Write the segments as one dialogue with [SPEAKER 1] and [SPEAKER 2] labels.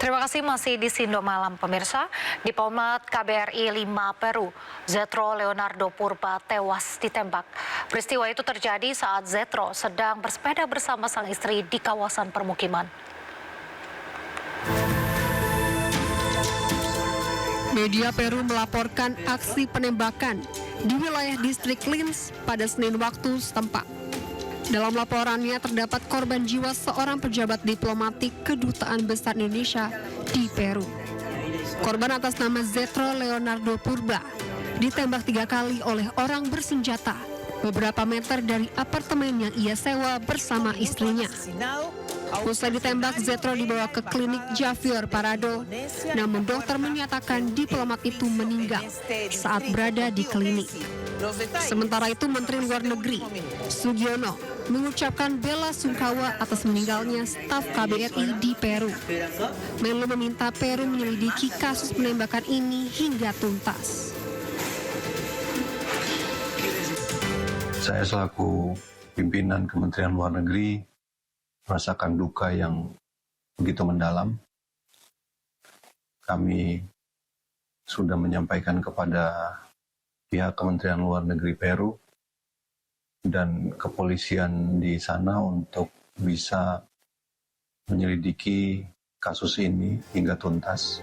[SPEAKER 1] Terima kasih masih di Sindo Malam pemirsa. Diplomat KBRI 5 Peru, Zetro Leonardo Purba tewas ditembak. Peristiwa itu terjadi saat Zetro sedang bersepeda bersama sang istri di kawasan permukiman.
[SPEAKER 2] Media Peru melaporkan aksi penembakan di wilayah distrik Lins pada Senin waktu setempat. Dalam laporannya terdapat korban jiwa seorang pejabat diplomatik Kedutaan Besar Indonesia di Peru. Korban atas nama Zetro Leonardo Purba ditembak 3 kali oleh orang bersenjata beberapa meter dari apartemen yang ia sewa bersama istrinya. Usai ditembak, Zetro dibawa ke klinik Javier Parado, namun dokter menyatakan diplomat itu meninggal saat berada di klinik. Sementara itu, Menteri Luar Negeri Sugiono mengucapkan bela sungkawa atas meninggalnya staf KBRI di Peru. Menlu meminta Peru menyelidiki kasus penembakan ini hingga tuntas.
[SPEAKER 3] Saya selaku pimpinan Kementerian Luar Negeri merasakan duka yang begitu mendalam. Kami sudah menyampaikan kepada pihak Kementerian Luar Negeri Peru dan kepolisian di sana untuk bisa menyelidiki kasus ini hingga tuntas.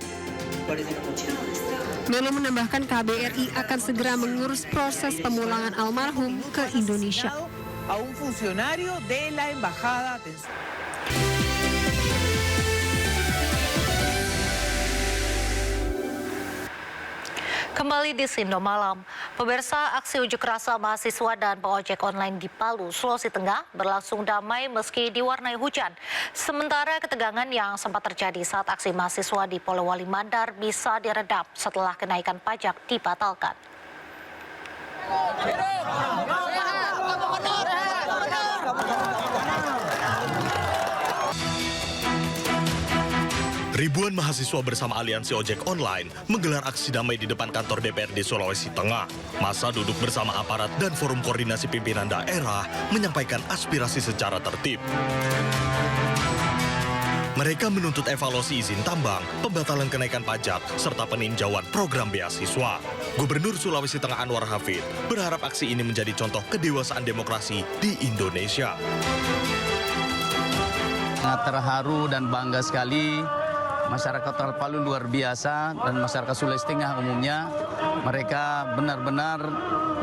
[SPEAKER 2] Menlu menambahkan KBRI akan segera mengurus proses pemulangan almarhum ke Indonesia.
[SPEAKER 4] A un funcionario de la embajada.
[SPEAKER 1] Kembali di Sindo Malam, pemirsa, aksi unjuk rasa mahasiswa dan pengojek online di Palu, Sulawesi Tengah berlangsung damai meski diwarnai hujan. Sementara ketegangan yang sempat terjadi saat aksi mahasiswa di Polewali Mandar bisa diredam setelah kenaikan pajak dibatalkan.
[SPEAKER 5] Ribuan mahasiswa bersama Aliansi Ojek Online menggelar aksi damai di depan kantor DPRD Sulawesi Tengah. Massa duduk bersama aparat dan forum koordinasi pimpinan daerah menyampaikan aspirasi secara tertib. Mereka menuntut evaluasi izin tambang, pembatalan kenaikan pajak, serta peninjauan program beasiswa. Gubernur Sulawesi Tengah Anwar Hafid berharap aksi ini menjadi contoh kedewasaan demokrasi di Indonesia.
[SPEAKER 6] Sangat terharu dan bangga sekali. Masyarakat Palu luar biasa dan masyarakat Sulawesi Tengah umumnya, mereka benar-benar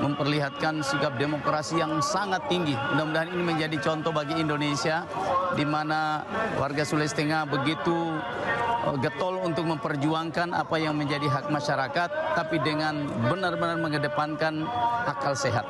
[SPEAKER 6] memperlihatkan sikap demokrasi yang sangat tinggi. Mudah-mudahan ini menjadi contoh bagi Indonesia, di mana warga Sulawesi Tengah begitu getol untuk memperjuangkan apa yang menjadi hak masyarakat, tapi dengan benar-benar mengedepankan akal sehat.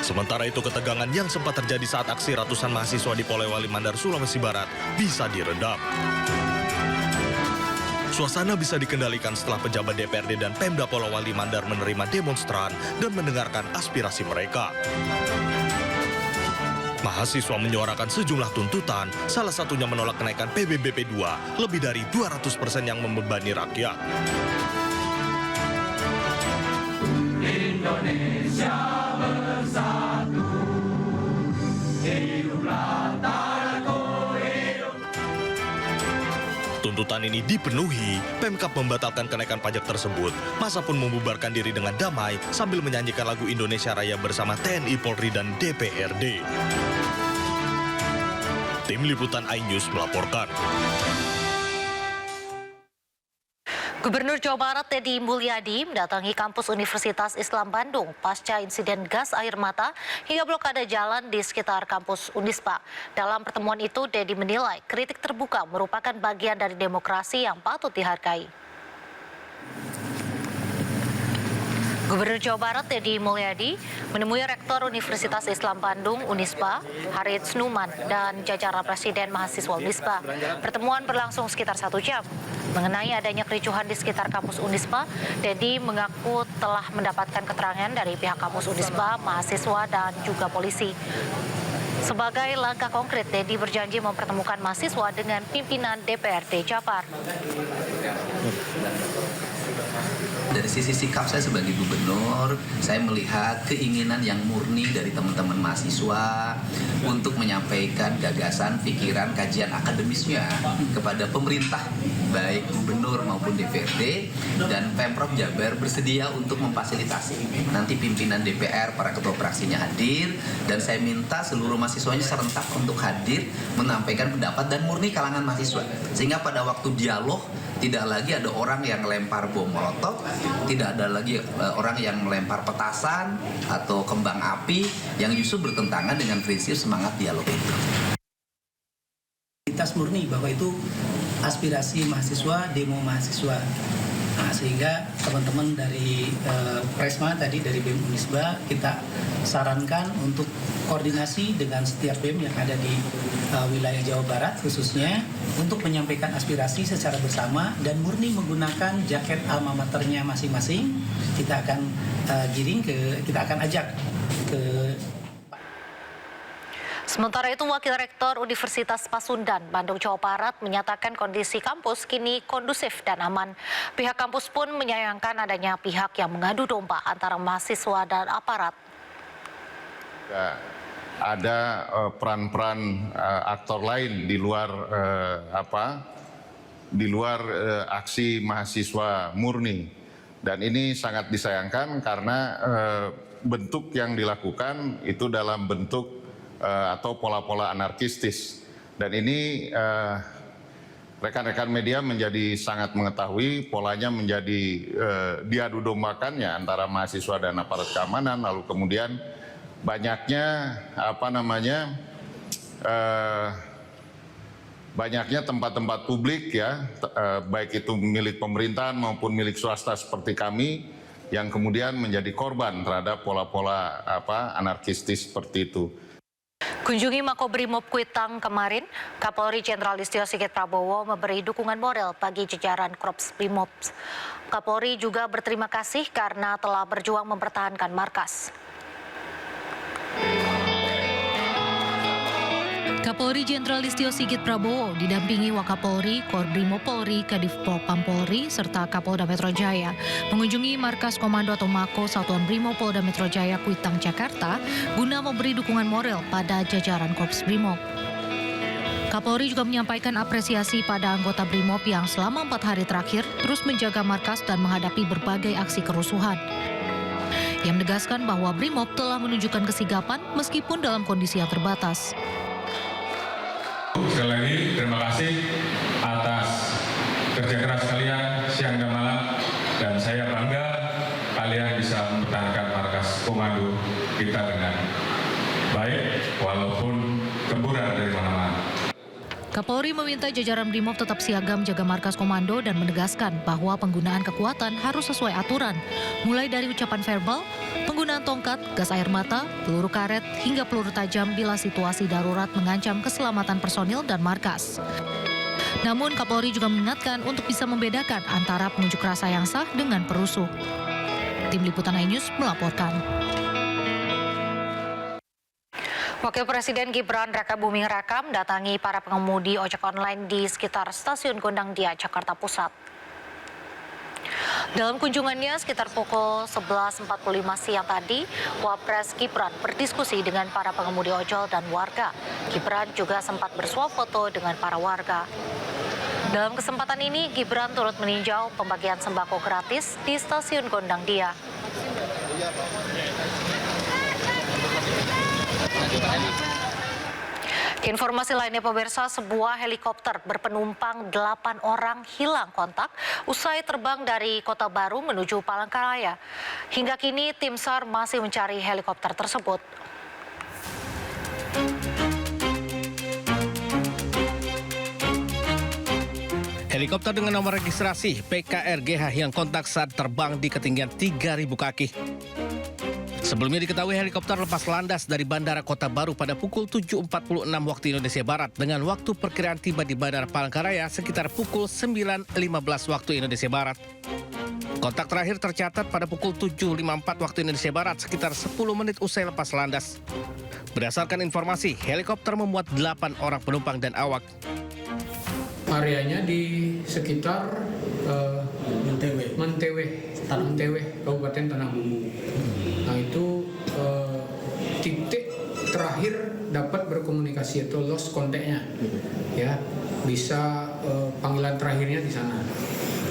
[SPEAKER 5] Sementara itu, ketegangan yang sempat terjadi saat aksi ratusan mahasiswa di Polewali Mandar, Sulawesi Barat bisa diredam. Suasana bisa dikendalikan setelah pejabat DPRD dan Pemda Polewali Mandar menerima demonstran dan mendengarkan aspirasi mereka. Mahasiswa menyuarakan sejumlah tuntutan, salah satunya menolak kenaikan PBBP 2 lebih dari 200% yang membebani rakyat. Indonesia bersatu, hiduplah tanahku hidup. Tuntutan ini dipenuhi, Pemkab membatalkan kenaikan pajak tersebut. Massa pun membubarkan diri dengan damai sambil menyanyikan lagu Indonesia Raya bersama TNI, Polri, dan DPRD. Tim Liputan iNews melaporkan.
[SPEAKER 1] Gubernur Jawa Barat Deddy Mulyadi mendatangi kampus Universitas Islam Bandung pasca insiden gas air mata hingga blokade jalan di sekitar kampus Unisba. Dalam pertemuan itu, Deddy menilai kritik terbuka merupakan bagian dari demokrasi yang patut dihargai. Gubernur Jawa Barat Deddy Mulyadi menemui Rektor Universitas Islam Bandung Unisba, Harits Numan, dan jajaran Presiden Mahasiswa Unisba. Pertemuan berlangsung sekitar 1 jam. Mengenai adanya kericuhan di sekitar kampus Unisba, Deddy mengaku telah mendapatkan keterangan dari pihak kampus Unisba, mahasiswa, dan juga polisi. Sebagai langkah konkret, Deddy berjanji mempertemukan mahasiswa dengan pimpinan DPRD Jabar.
[SPEAKER 7] Dari sisi sikap saya sebagai gubernur, saya melihat keinginan yang murni dari teman-teman mahasiswa untuk menyampaikan gagasan, pikiran, kajian akademisnya kepada pemerintah, baik gubernur maupun DPRD, dan Pemprov Jabar bersedia untuk memfasilitasi. Nanti pimpinan DPR, para ketua fraksinya hadir, dan saya minta seluruh mahasiswanya serentak untuk hadir, menyampaikan pendapat dan murni kalangan mahasiswa. Sehingga pada waktu dialog, tidak lagi ada orang yang melempar bom molotov, tidak ada lagi orang yang melempar petasan atau kembang api yang justru bertentangan dengan prinsip semangat dialog itu.
[SPEAKER 8] Kita murni bahwa itu aspirasi mahasiswa, demo mahasiswa. Nah, sehingga teman-teman dari Presma tadi dari BEM Unisba kita sarankan untuk koordinasi dengan setiap BEM yang ada di wilayah Jawa Barat khususnya untuk menyampaikan aspirasi secara bersama dan murni menggunakan jaket alma maternya masing-masing. Kita akan kita akan ajak ke.
[SPEAKER 1] Sementara itu, Wakil Rektor Universitas Pasundan, Bandung, Jawa Barat menyatakan kondisi kampus kini kondusif dan aman. Pihak kampus pun menyayangkan adanya pihak yang mengadu domba antara mahasiswa dan aparat.
[SPEAKER 9] Ada peran-peran aktor lain di luar aksi mahasiswa murni, dan ini sangat disayangkan karena bentuk yang dilakukan itu dalam bentuk atau pola-pola anarkistis, dan ini rekan-rekan media menjadi sangat mengetahui polanya menjadi diadu dombakannya antara mahasiswa dan aparat keamanan, lalu kemudian banyaknya banyaknya tempat-tempat publik ya, baik itu milik pemerintahan maupun milik swasta seperti kami yang kemudian menjadi korban terhadap pola-pola anarkistis seperti itu.
[SPEAKER 1] Kunjungi Makobrimob Kuitang kemarin, Kapolri Jenderal Listio Sigit Prabowo memberi dukungan moral bagi jajaran Korps Brimob. Kapolri juga berterima kasih karena telah berjuang mempertahankan markas. Kapolri Jenderal Listio Sigit Prabowo didampingi Wakapolri, Korbrimob Polri, Kadif Propam Polri, serta Kapolda Metro Jaya mengunjungi markas komando atau Mako Satuan Brimob Polda Metro Jaya Kuitang, Jakarta guna memberi dukungan moral pada jajaran Korps Brimob. Kapolri juga menyampaikan apresiasi pada anggota Brimob yang selama 4 hari terakhir terus menjaga markas dan menghadapi berbagai aksi kerusuhan. Ia menegaskan bahwa Brimob telah menunjukkan kesigapan meskipun dalam kondisi yang terbatas.
[SPEAKER 10] Sekali lagi terima kasih atas kerja keras kalian siang dan malam, dan saya bangga kalian bisa mempertahankan markas komando kita dengan baik walaupun gemburan dari mana-mana.
[SPEAKER 1] Kapolri meminta jajaran Brimob tetap siaga menjaga markas komando dan menegaskan bahwa penggunaan kekuatan harus sesuai aturan, mulai dari ucapan verbal, penggunaan tongkat, gas air mata, peluru karet, hingga peluru tajam bila situasi darurat mengancam keselamatan personil dan markas. Namun Kapolri juga mengingatkan untuk bisa membedakan antara pengunjuk rasa yang sah dengan perusuh. Tim Liputan iNews melaporkan. Wakil Presiden Gibran Rakabuming Raka mendatangi para pengemudi ojek online di sekitar Stasiun Gondang Dia, Jakarta Pusat. Dalam kunjungannya sekitar pukul 11.45 siang tadi, Wapres Gibran berdiskusi dengan para pengemudi ojol dan warga. Gibran juga sempat bersuap foto dengan para warga. Dalam kesempatan ini, Gibran turut meninjau pembagian sembako gratis di Stasiun Gondang Dia. Informasi lainnya pemirsa, sebuah helikopter berpenumpang 8 orang hilang kontak usai terbang dari Kota Baru menuju Palangkaraya. Hingga kini tim SAR masih mencari helikopter tersebut.
[SPEAKER 11] Helikopter dengan nomor registrasi PKRGH yang kontak saat terbang di ketinggian 3.000 kaki. Sebelumnya diketahui helikopter lepas landas dari Bandara Kota Baru pada pukul 7.46 waktu Indonesia Barat dengan waktu perkiraan tiba di Bandara Palangkaraya sekitar pukul 9.15 waktu Indonesia Barat. Kontak terakhir tercatat pada pukul 7.54 waktu Indonesia Barat sekitar 10 menit usai lepas landas. Berdasarkan informasi, helikopter memuat 8 orang penumpang dan awak.
[SPEAKER 12] Areanya di sekitar Menteweh, Kabupaten Tanah Bumbu. Nah itu titik terakhir dapat berkomunikasi atau lost kontaknya, ya bisa panggilan terakhirnya di sana,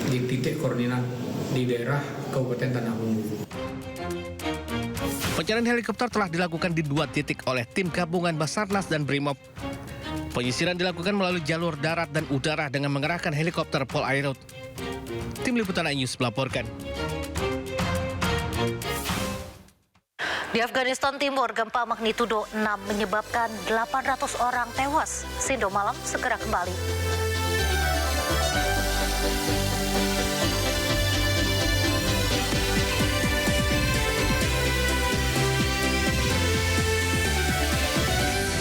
[SPEAKER 12] di titik koordinat di daerah Kabupaten Tanah Bumbu.
[SPEAKER 11] Pencarian helikopter telah dilakukan di 2 titik oleh tim gabungan Basarnas dan Brimob. Penyisiran dilakukan melalui jalur darat dan udara dengan mengerahkan helikopter Polairut. Tim Liputan iNews melaporkan.
[SPEAKER 1] Di Afghanistan Timur, gempa magnitudo 6 menyebabkan 800 orang tewas. Sindo Malam segera kembali.